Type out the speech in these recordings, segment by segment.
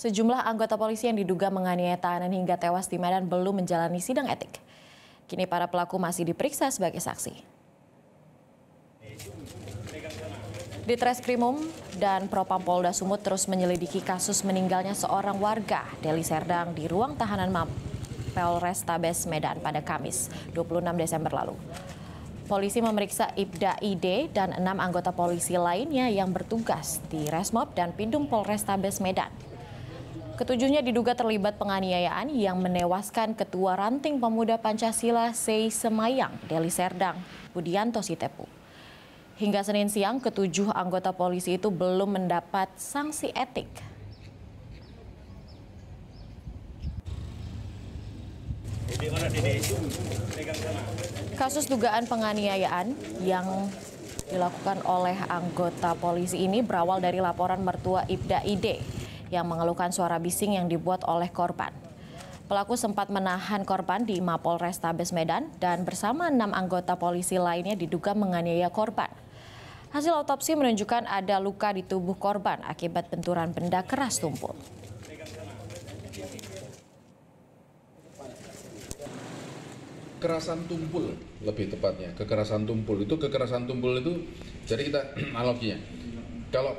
Sejumlah anggota polisi yang diduga menganiaya tahanan hingga tewas di Medan belum menjalani sidang etik. Kini para pelaku masih diperiksa sebagai saksi. Ditreskrimum dan Propam Polda Sumut terus menyelidiki kasus meninggalnya seorang warga Deli Serdang di ruang tahanan Polrestabes Medan pada Kamis 26 Desember lalu. Polisi memeriksa Ibda ID dan 6 anggota polisi lainnya yang bertugas di Resmob dan Pindum Polrestabes Medan. Ketujuhnya diduga terlibat penganiayaan yang menewaskan Ketua Ranting Pemuda Pancasila Sei Semayang Deli Serdang Budianto Sitepu. Hingga Senin siang, ketujuh anggota polisi itu belum mendapat sanksi etik. Kasus dugaan penganiayaan yang dilakukan oleh anggota polisi ini berawal dari laporan mertua Ibda ID yang mengeluhkan suara bising yang dibuat oleh korban. Pelaku sempat menahan korban di Mapol Restabes Medan dan bersama 6 anggota polisi lainnya diduga menganiaya korban. Hasil otopsi menunjukkan ada luka di tubuh korban akibat benturan benda keras tumpul. Kekerasan tumpul lebih tepatnya, kekerasan tumpul itu jadi kita analoginya. Kalau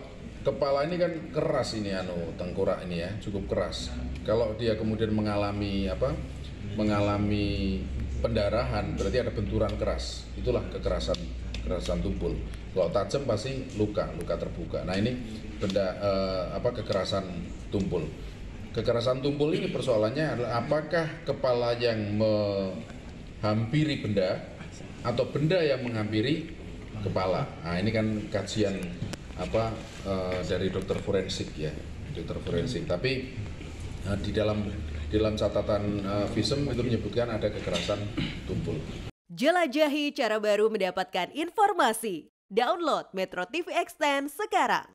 kepala ini kan keras ini tengkorak ini ya, cukup keras. Kalau dia kemudian mengalami pendarahan berarti ada benturan keras. Itulah kekerasan tumpul. Kalau tajam pasti luka terbuka. Nah ini kekerasan tumpul. Kekerasan tumpul ini persoalannya adalah apakah kepala yang menghampiri benda atau benda yang menghampiri kepala. Nah ini kan kajian dari dokter forensik ya, dokter forensik. Tapi di dalam catatan visum itu menyebutkan ada kekerasan tumpul. Jelajahi cara baru mendapatkan informasi. Download Metro TV Extend sekarang.